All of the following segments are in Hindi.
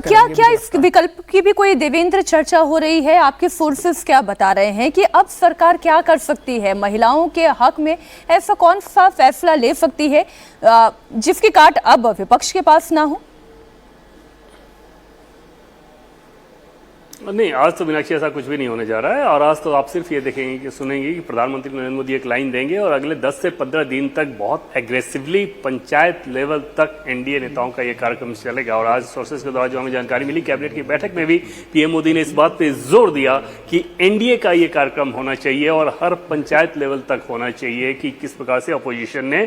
क्या क्या इस विकल्प की भी कोई देवेंद्र चर्चा हो रही है? आपके सोर्सेस क्या बता रहे हैं कि अब सरकार क्या कर सकती है, महिलाओं के हक में ऐसा कौन सा फैसला ले सकती है जिसकी काट अब विपक्ष के पास ना हो? नहीं, आज तो मीनाक्षी ऐसा कुछ भी नहीं होने जा रहा है। और आज तो आप सिर्फ ये देखेंगे कि सुनेंगे कि प्रधानमंत्री नरेंद्र मोदी एक लाइन देंगे और अगले 10 से 15 दिन तक बहुत एग्रेसिवली पंचायत लेवल तक एनडीए नेताओं का ये कार्यक्रम चलेगा। और आज सोर्सेज के द्वारा जो हमें जानकारी मिली, कैबिनेट की बैठक में भी पीएम मोदी ने इस बात पे जोर दिया कि एनडीए का ये कार्यक्रम होना चाहिए और हर पंचायत लेवल तक होना चाहिए कि किस प्रकार से अपोजिशन ने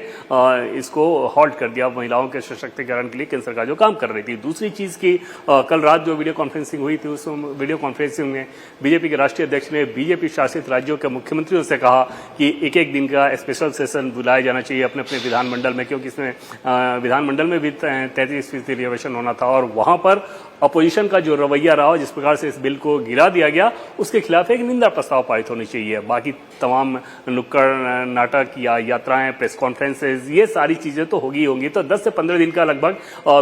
इसको हॉल्ट कर दिया महिलाओं के सशक्तिकरण के लिए केंद्र सरकार जो काम कर रही थी। दूसरी चीज की कल रात जो वीडियो कॉन्फ्रेंसिंग हुई थी, उस वीडियो कॉन्फ्रेंसिंग में बीजेपी के राष्ट्रीय अध्यक्ष ने बीजेपी शासित राज्यों के मुख्यमंत्रियों से कहा कि एक एक दिन का स्पेशल सेशन बुलाया जाना चाहिए अपने अपने विधानमंडल में, क्योंकि इसमें विधानमंडल में भी 33% रिजर्वेशन होना था। और वहां पर अपोजिशन का जो रवैया रहा, जिस प्रकार से इस बिल को गिरा दिया गया, उसके खिलाफ एक निंदा प्रस्ताव पारित होनी चाहिए। बाकी तमाम नुक्कड़ नाटक या यात्राएं, प्रेस कॉन्फ्रेंसेज, ये सारी चीजें तो होगी होंगी। तो 10 से 15 दिन का लगभग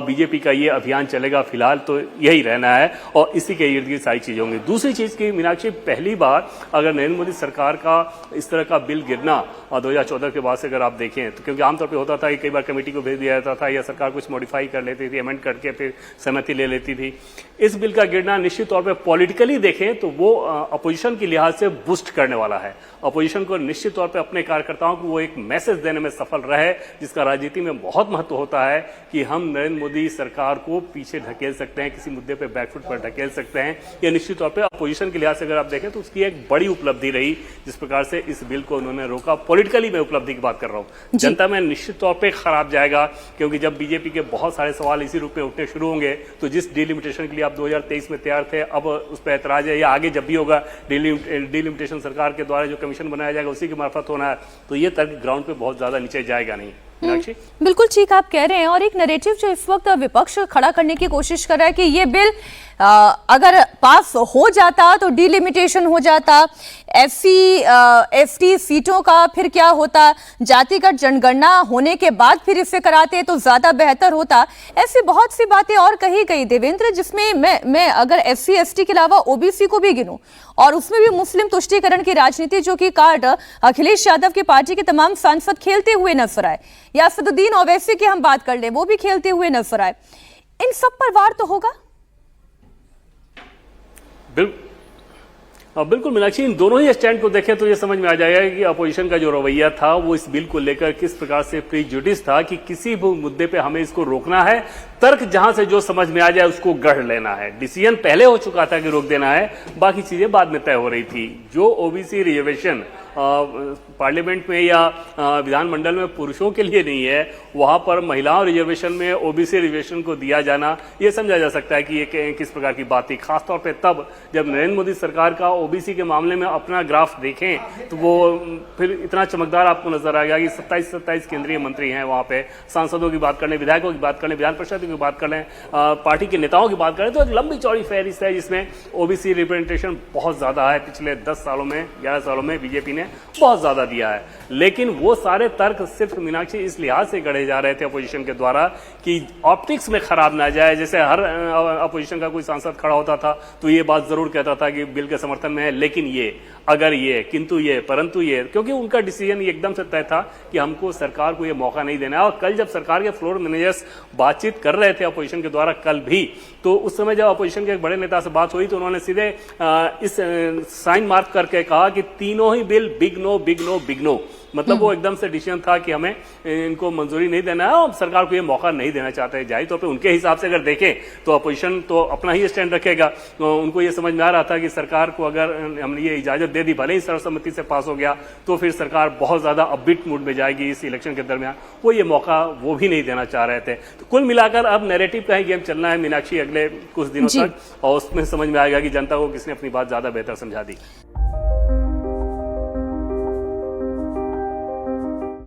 बीजेपी का ये अभियान चलेगा। फिलहाल तो यही रहना है और इसी के इर्द गिर्द सारी चीजें होंगी। दूसरी चीज की मीनाक्षी, पहली बार अगर नरेंद्र मोदी सरकार का इस तरह का बिल गिरना 2014 के बाद से अगर आप देखें तो, क्योंकि आमतौर पर होता था कि कई बार कमेटी को भेज दिया जाता था या सरकार कुछ मॉडिफाई कर लेती थी, अमेंड करके फिर सहमति ले लेती थी। इस बिल का गिरना निश्चित तौर पे पॉलिटिकली देखें तो वो अपोजिशन के लिहाज से बूस्ट करने वाला है। अपोजिशन को निश्चित तौर पे अपने कार्यकर्ताओं को वो एक मैसेज देने में सफल रहे, जिसका राजनीति में बहुत महत्व होता है कि हम नरेंद्र मोदी सरकार को पीछे ढकेल सकते हैं, किसी मुद्दे पे बैकफुट पर ढकेल सकते हैं। यह निश्चित तौर पे अपोजिशन के लिहाज से अगर आप देखें तो उसकी एक बड़ी उपलब्धि रही, जिस प्रकार से इस बिल को उन्होंने रोका। पॉलिटिकली मैं उपलब्धि की बात कर रहा हूं, जनता में निश्चित तौर पर खराब जाएगा, क्योंकि जब बीजेपी के बहुत सारे सवाल इसी रूप में उठने शुरू होंगे तो जिस डिलिमिटेशन के लिए आप 2023 में तैयार थे, अब उस पर ऐतराज है या आगे जब भी होगा डिलिमिटेशन सरकार के द्वारा जो कमीशन बनाया जाएगा उसी के मार्फत होना है, तो ये तर्क ग्राउंड पे बहुत ज्यादा नीचे जाएगा नहीं। बिल्कुल ठीक आप कह रहे हैं। और एक नैरेटिव जो इस वक्त विपक्ष खड़ा करने की कोशिश कर रहा है कि ये बिल अगर पास हो जाता तो डिलिमिटेशन हो जाता, एफटी सीटों का फिर क्या होता, जातिगत जनगणना होने के बाद फिर इसे कराते तो ज्यादा बेहतर होता। ऐसी बहुत सी बातें और कही गई देवेंद्र, जिसमें मैं अगर एससी एसटी के अलावा ओबीसी को भी गिनूं और उसमें भी मुस्लिम तुष्टीकरण की राजनीति जो कि कार्ड अखिलेश यादव की पार्टी के तमाम सांसद खेलते हुए नजर आए, या असदुद्दीन ओवैसी की हम बात कर ले, वो भी खेलते हुए नजर आए, इन सब पर वार तो होगा। बिल्कुल मीनाक्षी, इन दोनों ही स्टैंड को देखें तो ये समझ में आ जाएगा कि अपोजिशन का जो रवैया था वो इस बिल को लेकर किस प्रकार से प्रीजुडिस था कि किसी भी मुद्दे पे हमें इसको रोकना है, तर्क जहां से जो समझ में आ जाए उसको गढ़ लेना है। डिसीजन पहले हो चुका था कि रोक देना है, बाकी चीजें बाद में तय हो रही थी। जो ओबीसी रिजर्वेशन पार्लियामेंट में या विधानमंडल में पुरुषों के लिए नहीं है, वहां पर महिलाओं रिजर्वेशन में ओबीसी रिजर्वेशन को दिया जाना, यह समझा जा सकता है कि ये किस प्रकार की बात थी। खासतौर पे तब जब नरेंद्र मोदी सरकार का ओबीसी के मामले में अपना ग्राफ देखें तो वो फिर इतना चमकदार आपको नजर आएगा कि 27 केंद्रीय मंत्री हैं वहां पे, सांसदों की बात कर लें, विधायकों की बात कर लें, विधान परिषद की बात कर लें, पार्टी के नेताओं की बात करें, तो एक लंबी चौड़ी फहरिस्त है जिसमें ओबीसी रिप्रेजेंटेशन बहुत ज्यादा है। पिछले 10 सालों में 11 सालों में बीजेपी ने बहुत ज्यादा दिया है। लेकिन वो सारे तर्क सिर्फ मीनाक्षी इस लिहाज से गढ़े जा रहे थे अपोजिशन के द्वारा कि ऑप्टिक्स में खराब ना जाए। जैसे हर अपोजिशन का कोई सांसद खड़ा होता था तो ये बात जरूर कहता था कि बिल के समर्थन में है, लेकिन ये, अगर ये, किंतु ये, परंतु ये, क्योंकि उनका डिसीजन एकदम से तय था कि हमको सरकार को ये मौका नहीं देना है। और कल जब सरकार के फ्लोर मैनेजर्स बातचीत कर रहे थे अपोजिशन के द्वारा कल भी, तो उस समय जब अपोजिशन के एक बड़े नेता से बात हुई तो उन्होंने सीधे इस साइन मार्क करके कहा कि तीनों ही bill big no big no big no, मतलब वो एकदम से डिसीजन था कि हमें इनको मंजूरी नहीं देना है और सरकार को ये मौका नहीं देना चाहते। जाहिर तौर पे उनके हिसाब से अगर देखें तो अपोजिशन तो अपना ही स्टैंड रखेगा। तो उनको ये समझ में आ रहा था कि सरकार को अगर हमने ये इजाजत दे दी, भले ही सर्वसम्मति से पास हो गया, तो फिर सरकार बहुत ज्यादा अपबीट मूड में जाएगी इस इलेक्शन के दरमियान। वो ये मौका वो भी नहीं देना चाह रहे थे। तो कुल मिलाकर अब नैरेटिव का ही गेम चलना है मीनाक्षी अगले कुछ दिनों तक, और उसमें समझ में आएगा कि जनता को किसने अपनी बात ज्यादा बेहतर समझा दी।